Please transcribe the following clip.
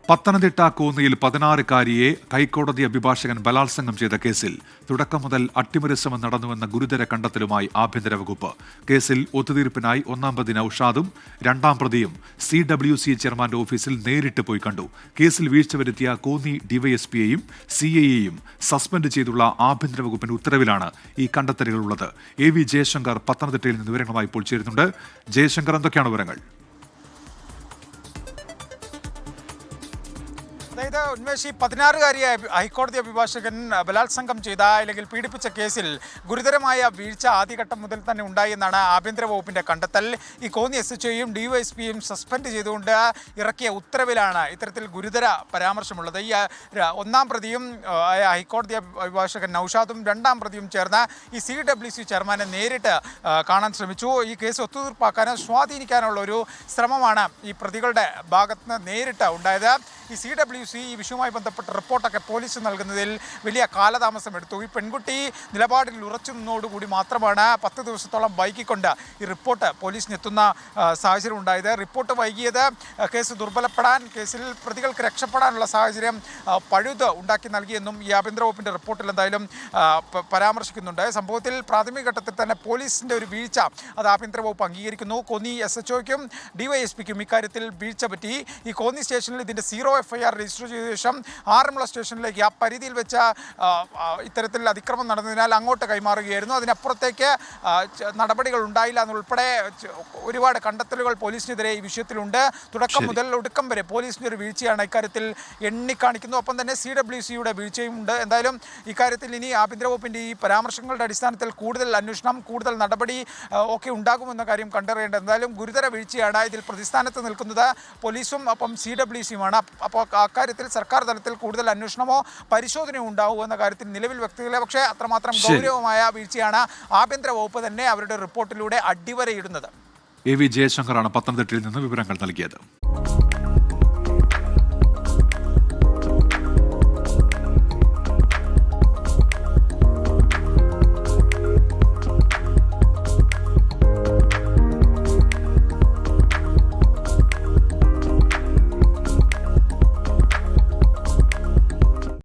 പത്തനംതിട്ട കോന്നിയിൽ 16-കാരിയെ ഹൈക്കോടതി അഭിഭാഷകൻ ബലാത്സംഗം ചെയ്ത കേസിൽ തുടക്കം മുതൽ അട്ടിമറി ശ്രമം നടന്നുവെന്ന ഗുരുതര കണ്ടെത്തലുമായി ആഭ്യന്തര വകുപ്പ്. കേസിൽ ഒത്തുതീർപ്പിനായി ഒന്നാം പ്രതി നൌഷാദും രണ്ടാം പ്രതിയും CWC ചെയർമാന്റെ ഓഫീസിൽ നേരിട്ട് പോയി കണ്ടു. കേസിൽ വീഴ്ച വരുത്തിയ കോന്നി ഡിവൈഎസ്പിയെയും CIയെയും സസ്പെൻഡ് ചെയ്തുള്ള ആഭ്യന്തര വകുപ്പിന്റെ ഉത്തരവിലാണ് ഈ കണ്ടെത്തലുകളുള്ളത്. AV ജയശങ്കർ പത്തനംതിട്ടയിൽ നിന്ന് വിവരങ്ങളുമായി ഇപ്പോൾ ചേരുന്നുണ്ട്. ജയശങ്കർ, എന്തൊക്കെയാണ് വിവരങ്ങൾ? അതായത് ഉന്മേഷി 16-കാരിയെ ഹൈക്കോടതി അഭിഭാഷകൻ ബലാത്സംഗം ചെയ്ത അല്ലെങ്കിൽ പീഡിപ്പിച്ച കേസിൽ ഗുരുതരമായ വീഴ്ച ആദ്യഘട്ടം മുതൽ തന്നെ ഉണ്ടായി എന്നാണ് ആഭ്യന്തര വകുപ്പിന്റെ കണ്ടെത്തൽ. ഈ കോന്നി SHOയും DYSPയും സസ്പെൻഡ് ചെയ്തുകൊണ്ട് ഇറക്കിയ ഉത്തരവിലാണ് ഇത്തരത്തിൽ ഗുരുതര പരാമർശമുള്ളത്. ഈ ഒന്നാം പ്രതിയും ഹൈക്കോടതി അഭിഭാഷകൻ നൌഷാദും രണ്ടാം പ്രതിയും ചേർന്ന് ഈ CWC ചെയർമാനെ നേരിട്ട് കാണാൻ ശ്രമിച്ചു. ഈ കേസ് ഒത്തുതീർപ്പാക്കാനും സ്വാധീനിക്കാനുള്ള ഒരു ശ്രമമാണ് ഈ പ്രതികളുടെ ഭാഗത്ത് നിന്ന് നേരിട്ട് ഉണ്ടായത്. ഈ CWC ഈ വിഷയവുമായി ബന്ധപ്പെട്ട റിപ്പോർട്ടൊക്കെ പോലീസ് നൽകുന്നതിൽ വലിയ കാലതാമസം എടുത്തു. ഈ പെൺകുട്ടി നിലപാടിൽ ഉറച്ചു നിന്നോടുകൂടി മാത്രമാണ് 10 ദിവസത്തോളം വൈകിക്കൊണ്ട് ഈ റിപ്പോർട്ട് പോലീസിന് എത്തുന്ന സാഹചര്യം ഉണ്ടായത്. റിപ്പോർട്ട് വൈകിയത് കേസ് ദുർബലപ്പെടാൻ, കേസിൽ പ്രതികൾക്ക് രക്ഷപ്പെടാനുള്ള സാഹചര്യം പഴുത് ഉണ്ടാക്കി നൽകിയെന്നും ഈ ആഭ്യന്തര വകുപ്പിൻ്റെ റിപ്പോർട്ടിൽ എന്തായാലും പരാമർശിക്കുന്നുണ്ട്. സംഭവത്തിൽ പ്രാഥമിക ഘട്ടത്തിൽ തന്നെ പോലീസിൻ്റെ ഒരു വീഴ്ച അത് ആഭ്യന്തര വകുപ്പ് അംഗീകരിക്കുന്നു. കോന്നി SHOയ്ക്കും DYSPക്കും ഇക്കാര്യത്തിൽ വീഴ്ച പറ്റി. ഈ കോന്നി സ്റ്റേഷനിൽ ഇതിൻ്റെ 0 FIR രജിസ്റ്റർ ചെയ്ത ശേഷം ആറന്മുള സ്റ്റേഷനിലേക്ക് ആ പരിധിയിൽ വെച്ച ഇത്തരത്തിൽ അതിക്രമം നടന്നതിനാൽ അങ്ങോട്ട് കൈമാറുകയായിരുന്നു. അതിനപ്പുറത്തേക്ക് നടപടികൾ ഉണ്ടായില്ല എന്നുൾപ്പെടെ ഒരുപാട് കണ്ടെത്തലുകൾ പോലീസിനെതിരെ ഈ വിഷയത്തിലുണ്ട്. തുടക്കം മുതൽ ഒടുക്കം വരെ പോലീസിൻ്റെ ഒരു വീഴ്ചയാണ് ഇക്കാര്യത്തിൽ എണ്ണിക്കാണിക്കുന്നു. ഒപ്പം തന്നെ CWCയുടെ വീഴ്ചയും ഉണ്ട്. എന്തായാലും ഇക്കാര്യത്തിൽ ഇനി ആഭ്യന്തര വകുപ്പിൻ്റെ ഈ പരാമർശങ്ങളുടെ അടിസ്ഥാനത്തിൽ കൂടുതൽ അന്വേഷണം, കൂടുതൽ നടപടി ഒക്കെ ഉണ്ടാകുമെന്ന കാര്യം കണ്ടറിയേണ്ടത്. എന്തായാലും ഗുരുതര വീഴ്ചയാണ്. ഇതിൽ പ്രതിസ്ഥാനത്ത് നിൽക്കുന്നത് പോലീസും ഒപ്പം CWCയുമാണ്. അപ്പോൾ അക്കാര്യത്തിൽ സർക്കാർ തലത്തിൽ കൂടുതൽ അന്വേഷണമോ പരിശോധനയോ ഉണ്ടാവുമോ എന്ന കാര്യത്തിൽ നിലവിൽ വ്യക്തതയില്ല. പക്ഷേ അത്രമാത്രം ഗൗരവമായ വീഴ്ചയാണ് ആഭ്യന്തര വകുപ്പ് തന്നെ അവരുടെ റിപ്പോർട്ടിലൂടെ അടിവരയിടുന്നത്. AV ജയശങ്കറാണ് പത്തനംതിട്ടയിൽ നിന്ന് വിവരങ്ങൾ നൽകിയത്.